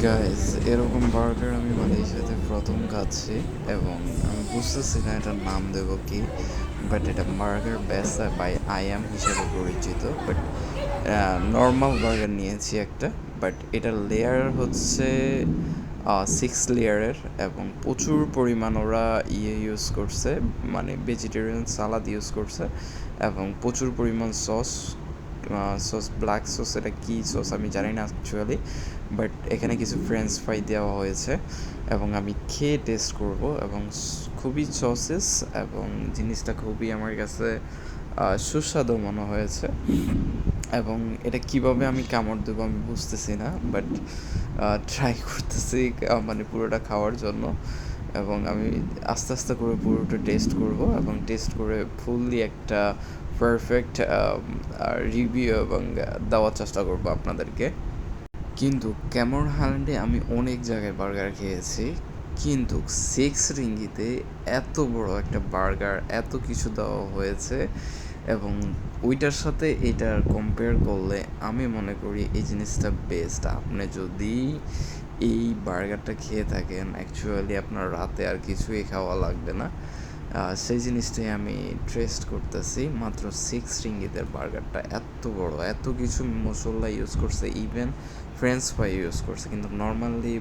Guys, এরকম burger আমি মালয়েশিয়াতে প্রথম খাচ্ছি এবং আমি বুঝতেছি না এটার নাম দেবো কি। বাট এটা বার্গার বেসা বাই আইএম হিসেবে পরিচিত। বাট নর্মাল বার্গার নিয়েছি একটা। বাট এটার লেয়ার হচ্ছে 6 লেয়ারের এবং প্রচুর পরিমাণ ওরা ইউজ করছে, মানে ভেজিটেরিয়ান সালাদ ইউজ করছে এবং প্রচুর পরিমাণ সস। সস ব্ল্যাক সস, এটা কী সস আমি জানি না অ্যাকচুয়ালি। বাট এখানে কিছু ফ্রেঞ্চ ফ্রাই দেওয়া হয়েছে এবং আমি খেয়ে টেস্ট করব এবং খুবই সসেস এবং জিনিসটা খুবই আমার কাছে সুস্বাদু মনে হয়েছে। এবং এটা কিভাবে আমি কামড় দেবো আমি বুঝতেছি না, বাট ট্রাই করতেছি মানে পুরোটা খাওয়ার জন্য। এবং আমি আস্তে আস্তে করে পুরোটা টেস্ট করব এবং টেস্ট করে ফুললি একটা পারফেক্ট রিভিউ এবং দেওয়ার চেষ্টা করব আপনাদেরকে। কিন্তু ক্যামরন হাইল্যান্ডে আমি অনেক জায়গায় বার্গার খেয়েছি, কিন্তু 6 রিঙ্গিতে এত বড় একটা বার্গার এত কিছু দেওয়া হয়েছে এবং ওইটার সাথে এটার কম্পেয়ার করলে আমি মনে করি এই জিনিসটা বেস্ট। আপনি যদি এই বার্গারটা খেয়ে থাকেন অ্যাকচুয়ালি আপনার রাতে আর কিছুই খাওয়া লাগবে না। সেই জিনিসটাই আমি ট্রেস্ট করতেছি। মাত্র 6 রিঙ্গিতের বার্গারটা এত বড়, এত কিছু মশলা ইউজ করছে, ইভেন ফ্রেঞ্চ ফ্রাই ইউজ করছে। কিন্তু নর্মালি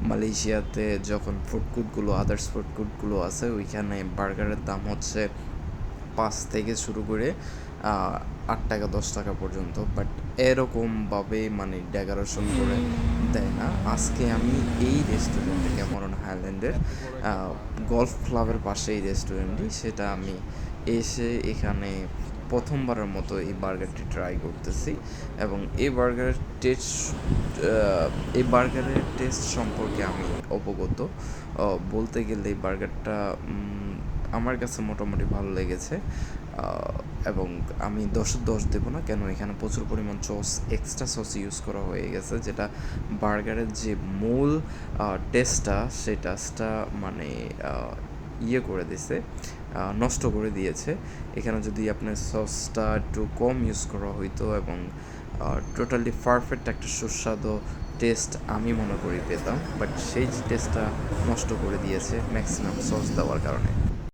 মালয়েশিয়াতে যখন ফুডকোর্টগুলো আদার্স ফুডকোর্টগুলো আছে ওইখানে বার্গারের দাম হচ্ছে 5 থেকে শুরু করে 8 টাকা 10 টাকা পর্যন্ত। বাট এরকমভাবে মানে ডেকোরেশন করে দেয় না। আজকে আমি এই রেস্টুরেন্টে ক্যামরন হাইল্যান্ডের গলফ ক্লাবের পাশে এই রেস্টুরেন্টটি, সেটা আমি এসে এখানে প্রথমবারের মতো এই বার্গারটি ট্রাই করতেছি এবং এই বার্গারের টেস্ট সম্পর্কে আমি অবগত। বলতে গেলে এই বার্গারটা আমার কাছে মোটামুটি ভালো লেগেছে এবং আমি 10-10 দেবো না, কেন এখানে প্রচুর পরিমাণ এক্সট্রা সস ইউজ করা হয়ে গেছে, যেটা বার্গারের যে মূল টেস্টটা সেই টেস্টটা মানে ইয়ে করে দিছে, নষ্ট করে দিয়েছে। এখানে যদি আপনার সসটা একটু কম ইউজ করা হইতো এবং টোটালি পারফেক্ট একটা সুস্বাদু টেস্ট আমি মনে করি পেতাম, বাট সেই টেস্টটা নষ্ট করে দিয়েছে ম্যাক্সিমাম সস দেওয়ার কারণে।